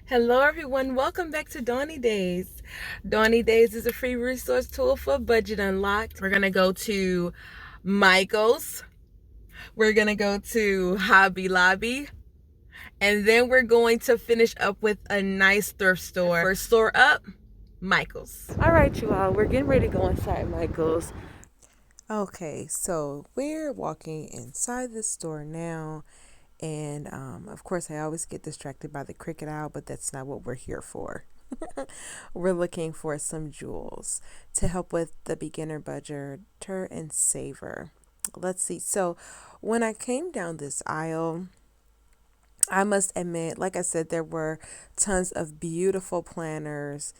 Hello everyone, welcome back to Donny Days. Donny Days is a free resource tool for Budget Unlocked. We're gonna go to Michael's, we're gonna go to Hobby Lobby, and then we're going to finish up with a nice thrift store. First store up, Michael's. All right, you all, we're getting ready to go inside Michael's. Okay, so we're walking inside the store now, and of course, I always get distracted by the cricket owl, but that's not what we're here for. We're looking for some jewels to help with the beginner budgeter and saver. Let's see. So, when I came down this aisle, I must admit, like I said, there were tons of beautiful planners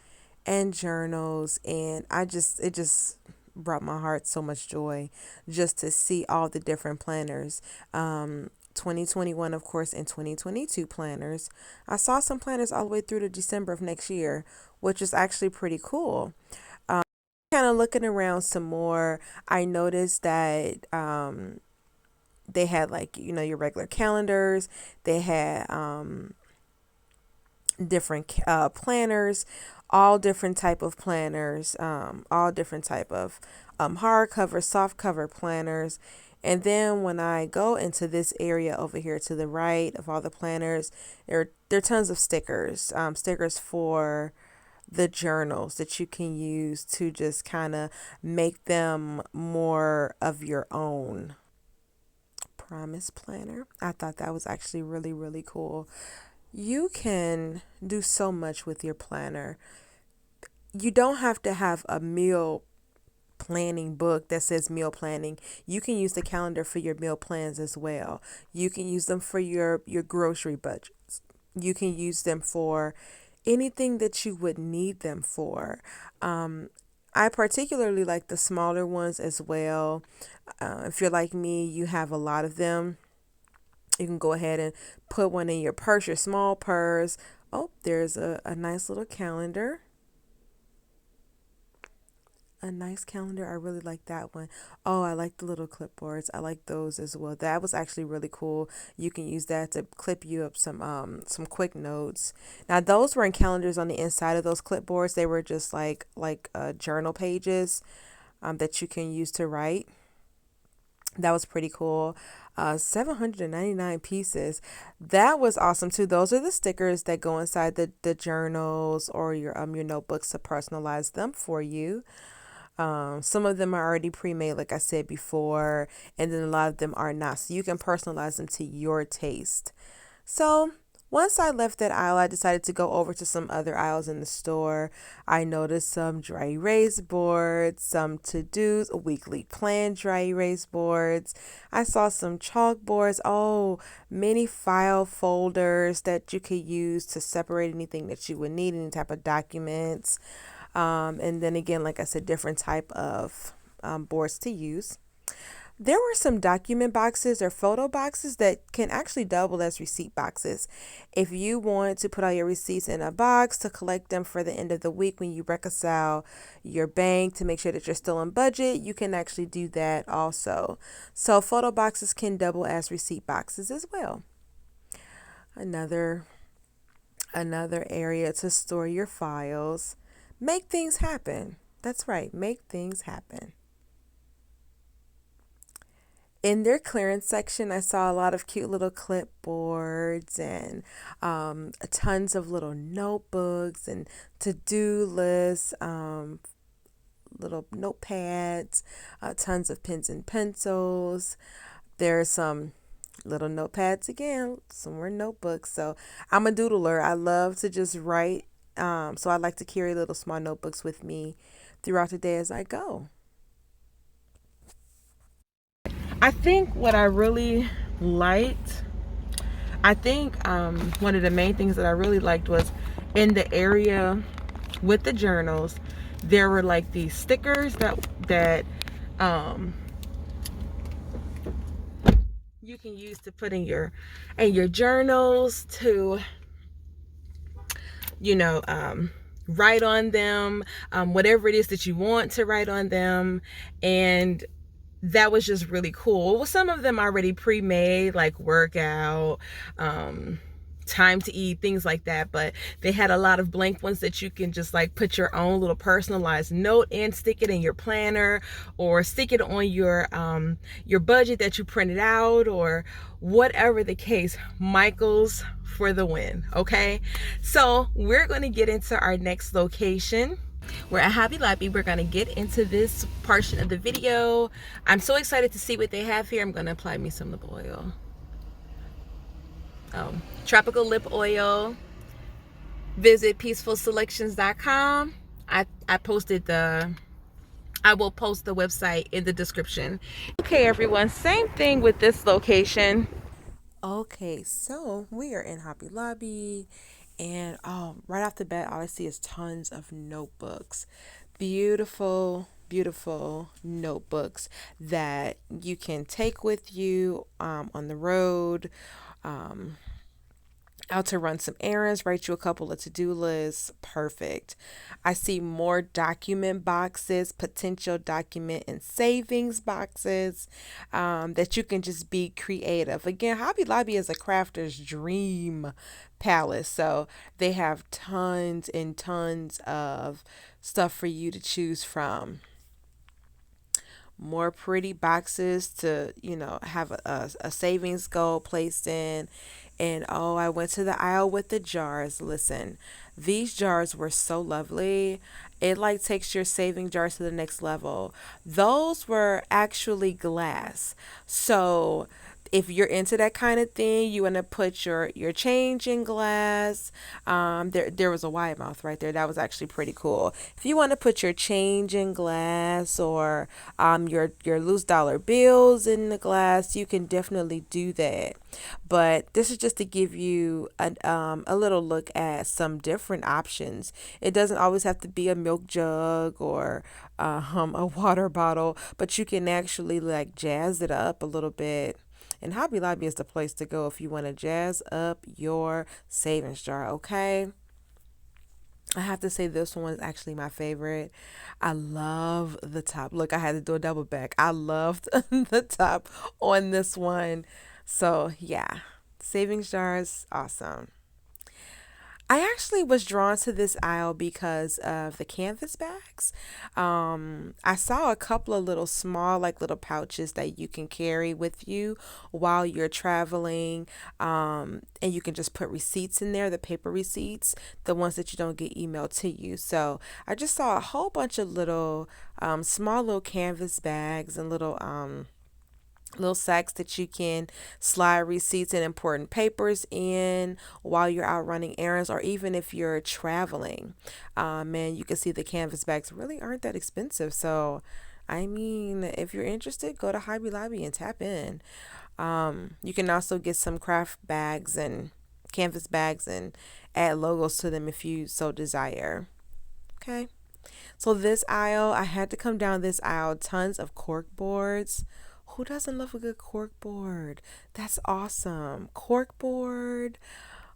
and journals, and it just brought my heart so much joy just to see all the different planners. 2021, of course, and 2022 planners. I saw some planners all the way through to December of next year, which is actually pretty cool. Kind of looking around some more, I noticed that they had, like, your regular calendars. They had different planners, all different type of planners, all different type of hardcover, soft cover planners. And then when I go into this area over here to the right of all the planners, there are tons of stickers, stickers for the journals that you can use to just kind of make them more of your own. Promise planner. I thought that was actually really, really cool. You can do so much with your planner. You don't have to have a meal planning book that says meal planning. You can use the calendar for your meal plans as well. You can use them for your grocery budgets. You can use them for anything that you would need them for. I particularly like the smaller ones as well. If you're like me, you have a lot of them. You can go ahead and put one in your purse, your small purse. Oh, there's a nice little calendar. A nice calendar. I really like that one. Oh, I like the little clipboards. I like those as well. That was actually really cool. You can use that to clip you up some quick notes. Now those weren't calendars on the inside of those clipboards. They were just like journal pages that you can use to write. That was pretty cool. 799 pieces. That was awesome too. Those are the stickers that go inside the journals or your notebooks to personalize them for you. Some of them are already pre-made, like I said before, and then a lot of them are not. So you can personalize them to your taste. So once I left that aisle, I decided to go over to some other aisles in the store. I noticed some dry erase boards, some to-dos, a weekly plan dry erase boards. I saw some chalkboards. Oh, many file folders that you could use to separate anything that you would need, any type of documents. And then again, like I said, different type of boards to use. There were some document boxes or photo boxes that can actually double as receipt boxes. If you want to put all your receipts in a box to collect them for the end of the week when you reconcile your bank to make sure that you're still on budget, you can actually do that also. So photo boxes can double as receipt boxes as well. Another another area to store your files. Make things happen. That's right, make things happen. In their clearance section, I saw a lot of cute little clipboards and tons of little notebooks and to do lists, little notepads, tons of pens and pencils. There's some little notepads again, some more notebooks. So I'm a doodler. I love to just write. So I like to carry little small notebooks with me throughout the day as I go. I think what I really liked, I think one of the main things that I really liked was in the area with the journals, there were like these stickers that um, you can use to put in your journals to you know write on them, whatever it is that you want to write on them. And that was just really cool. Well, some of them already pre-made, like workout, Time to Eat, things like that. But they had a lot of blank ones that you can just like put your own little personalized note in, stick it in your planner, or stick it on your budget that you printed out, or whatever the case. Michael's for the win. Okay, so we're going to get into our next location. We're at Hobby Lobby. We're gonna get into this portion of the video. I'm so excited to see what they have here. I'm gonna apply me some lip oil. Tropical lip oil. Visit peacefulselections.com. I will post the website in the description. Okay, everyone, same thing with this location. Okay, so we are in Hobby Lobby, and right off the bat, all I see is tons of notebooks. Beautiful, beautiful notebooks that you can take with you on the road, out to run some errands, write you a couple of to-do lists. Perfect. I see more document boxes, potential document and savings boxes, that you can just be creative. Again, Hobby Lobby is a crafter's dream palace. So they have tons and tons of stuff for you to choose from. More pretty boxes to, have a savings goal placed in. And oh, I went to the aisle with the jars. Listen, these jars were so lovely. It like takes your saving jars to the next level. Those were actually glass. So if you're into that kind of thing, you want to put your change in glass. There was a wide mouth right there. That was actually pretty cool. If you want to put your change in glass, or your loose dollar bills in the glass, you can definitely do that. But this is just to give you a little look at some different options. It doesn't always have to be a milk jug or a water bottle, but you can actually like jazz it up a little bit. And Hobby Lobby is the place to go if you want to jazz up your savings jar, okay? I have to say this one is actually my favorite. I love the top. Look, I had to do a double back. I loved the top on this one. So, yeah, savings jars, awesome. I actually was drawn to this aisle because of the canvas bags. I saw a couple of little small, like little pouches that you can carry with you while you're traveling. And you can just put receipts in there, the paper receipts, the ones that you don't get emailed to you. So I just saw a whole bunch of little, small little canvas bags and little sacks that you can slide receipts and important papers in while you're out running errands, or even if you're traveling. And you can see the canvas bags really aren't that expensive. So, I mean, if you're interested, go to Hobby Lobby and tap in. You can also get some craft bags and canvas bags and add logos to them if you so desire. Okay. So this aisle, I had to come down this aisle, tons of cork boards. Who doesn't love a good cork board? That's awesome. Cork board.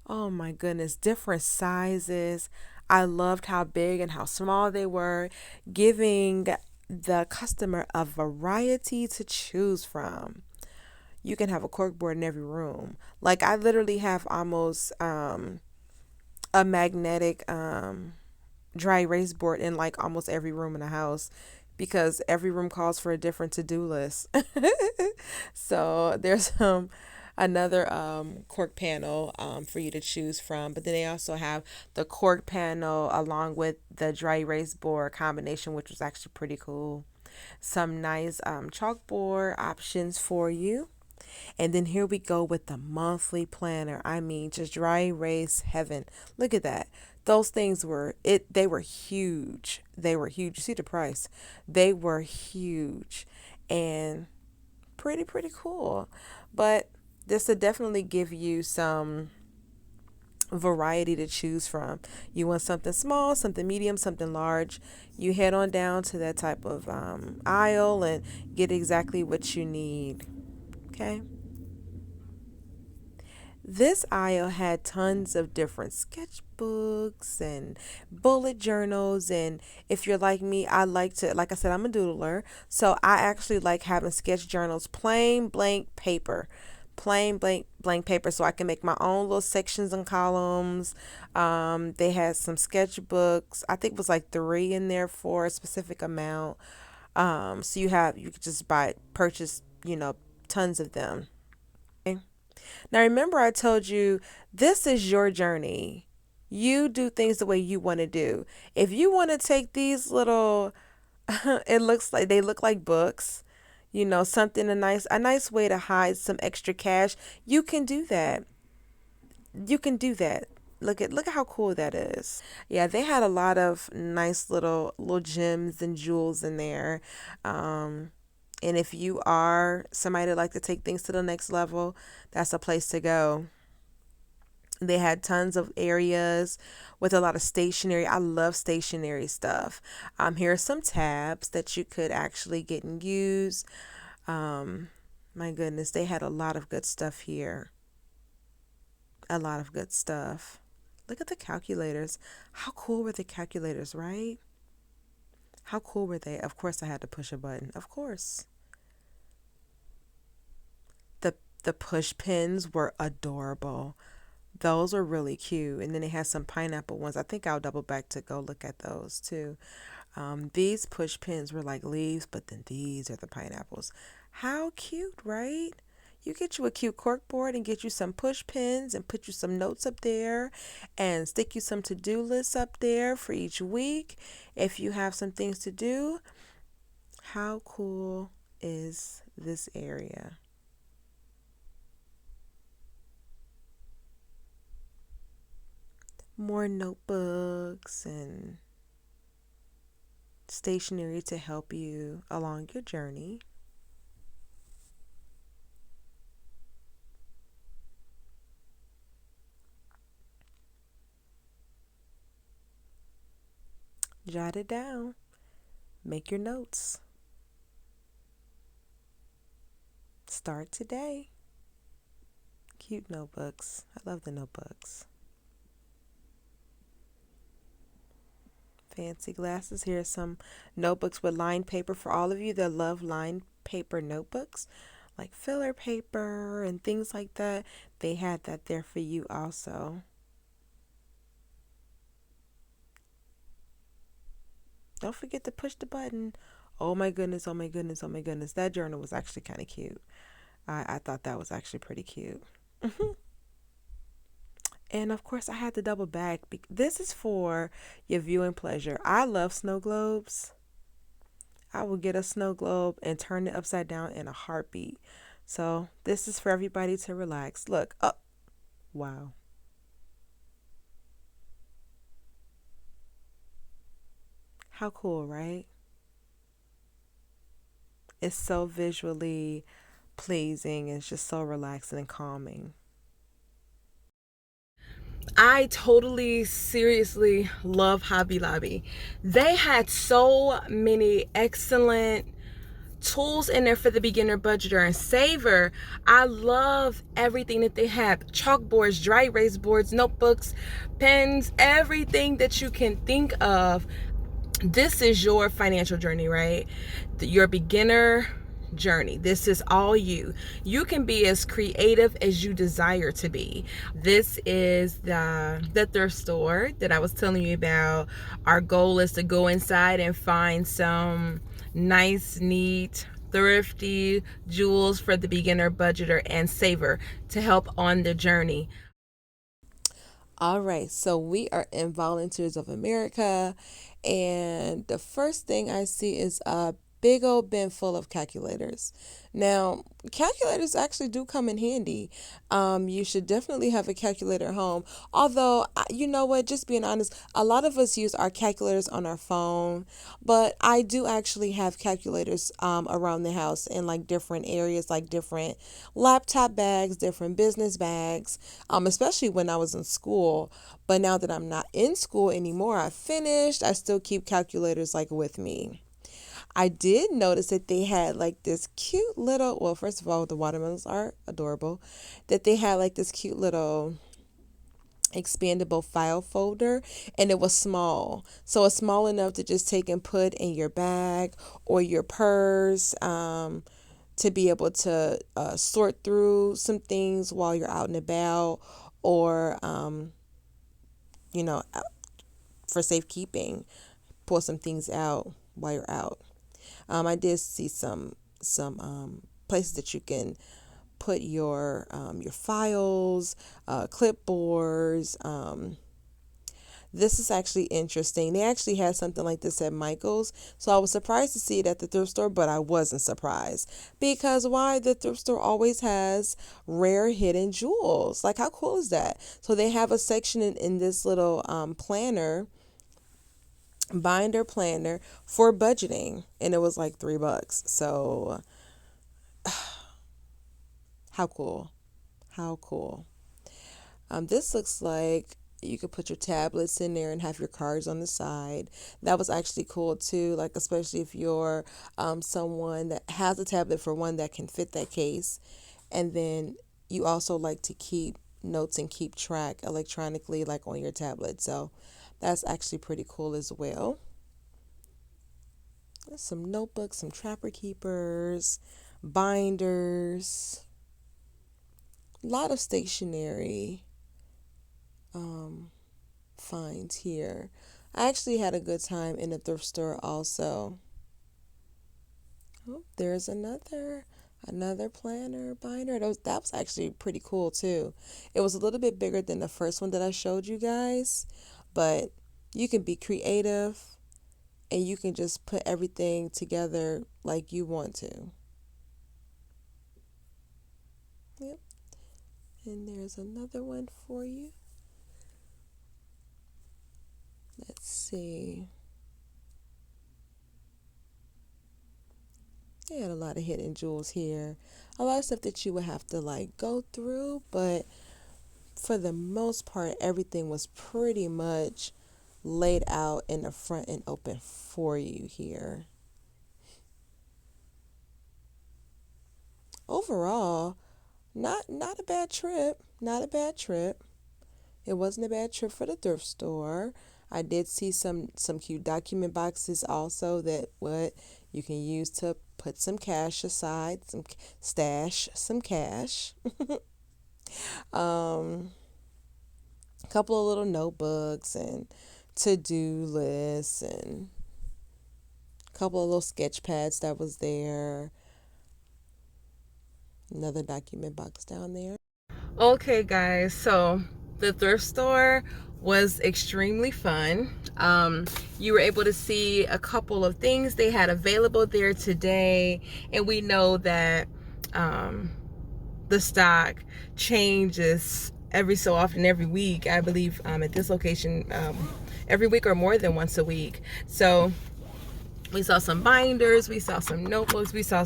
Oh my goodness. Different sizes. I loved how big and how small they were, giving the customer a variety to choose from. You can have a cork board in every room. Like I literally have almost a magnetic dry erase board in like almost every room in the house, because every room calls for a different to-do list. So there's another cork panel for you to choose from. But then they also have the cork panel along with the dry erase board combination, which was actually pretty cool. Some nice chalkboard options for you. And then here we go with the monthly planner. I mean, just dry erase heaven. Look at that. Those things they were huge. They were huge. You see the price. They were huge and pretty cool. But this will definitely give you some variety to choose from. You want something small, something medium, something large. You head on down to that type of aisle and get exactly what you need. Okay. This aisle had tons of different sketchbooks and bullet journals. And if you're like me, I like to, like I said, I'm a doodler. So I actually like having sketch journals, plain blank paper. plain blank paper so I can make my own little sections and columns. They had some sketchbooks. I think it was like three in there for a specific amount. So you could just purchase, tons of them. Now remember I told you this is your journey. You do things the way you want to do. If you want to take these little they look like books, something a nice way to hide some extra cash, you can do that. You can do that. Look at how cool that is. Yeah, they had a lot of nice little gems and jewels in there. Um and if you are somebody that like to take things to the next level, that's a place to go. They had tons of areas with a lot of stationery. I love stationery stuff. Here are some tabs that you could actually get and use. Um, my goodness, they had a lot of good stuff here. A lot of good stuff. Look at the calculators. How cool were the calculators, right? How cool were they? Of course, I had to push a button. Of course. The push pins were adorable. Those are really cute. And then they had some pineapple ones. I think I'll double back to go look at those too. These push pins were like leaves, but then these are the pineapples. How cute, right? You get you a cute cork board and get you some push pins and put you some notes up there and stick you some to-do lists up there for each week if you have some things to do. How cool is this area? More notebooks and stationery to help you along your journey. Jot it down. Make your notes. Start today. Cute notebooks. I love the notebooks. Fancy glasses. Here are some notebooks with lined paper for all of you that love lined paper notebooks, like filler paper and things like that. They had that there for you also. Don't forget to push the button. Oh my goodness, oh my goodness, oh my goodness. That journal was actually kind of cute. I thought that was actually pretty cute. And of course, I had to double back. This is for your viewing pleasure. I love snow globes. I will get a snow globe and turn it upside down in a heartbeat. So this is for everybody to relax. Look, oh, wow. How cool, right? It's so visually pleasing. It's just so relaxing and calming. I totally seriously love Hobby Lobby. They had so many excellent tools in there for the beginner budgeter and saver. I love everything that they have: chalkboards, dry erase boards, notebooks, pens, everything that you can think of. This is your financial journey, right? Your beginner journey. This is all you. You can be as creative as you desire to be. This is the thrift store that I was telling you about. Our goal is to go inside and find some nice, neat, thrifty jewels for the beginner budgeter and saver to help on the journey. All right, so we are in Volunteers of America, and the first thing I see is a big old bin full of calculators. Now, calculators actually do come in handy. You should definitely have a calculator at home. Although, you know what, just being honest, a lot of us use our calculators on our phone, but I do actually have calculators around the house in like different areas, like different laptop bags, different business bags, especially when I was in school. But now that I'm not in school anymore, I finished, I still keep calculators like with me. I did notice that they had like this cute little, well, first of all, the watermelons are adorable, that they had like this cute little expandable file folder, and it was small. So it's small enough to just take and put in your bag or your purse. to be able to sort through some things while you're out and about, or you know, for safekeeping, pull some things out while you're out. I did see some places that you can put your files, clipboards. This is actually interesting. They actually had something like this at Michael's. So I was surprised to see it at the thrift store, but I wasn't surprised. Because why? The thrift store always has rare hidden jewels. Like, how cool is that? So they have a section in this little binder planner for budgeting. And it was like $3. So how cool. How cool. This looks like you could put your tablets in there and have your cards on the side. That was actually cool too, like especially if you're someone that has a tablet, for one, that can fit that case. And then you also like to keep notes and keep track electronically, like on your tablet. So that's actually pretty cool as well. Some notebooks, some trapper keepers, binders, a lot of stationery finds here. I actually had a good time in the thrift store also. Oh, there's another planner binder. That was actually pretty cool too. It was a little bit bigger than the first one that I showed you guys, but you can be creative and you can just put everything together like you want to. Yep. And there's another one for you. Let's see. They had a lot of hidden jewels here. A lot of stuff that you would have to like go through, but for the most part, everything was pretty much laid out in the front and open for you here. Overall, not a bad trip. Not a bad trip. It wasn't a bad trip for the thrift store. I did see some cute document boxes also that what you can use to put some cash aside, some stash, some cash. um, a couple of little notebooks and to-do lists and a couple of little sketch pads that was there. Another document box down there. Okay, guys, so the thrift store was extremely fun. You were able to see a couple of things they had available there today, and we know that the stock changes every so often, every week. I believe at this location, every week or more than once a week. So we saw some binders, we saw some notebooks, we saw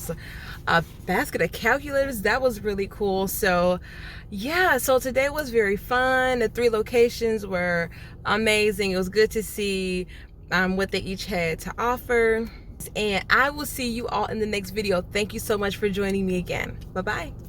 a basket of calculators. That was really cool. So yeah, so today was very fun. The 3 locations were amazing. It was good to see what they each had to offer. And I will see you all in the next video. Thank you so much for joining me again. Bye-bye.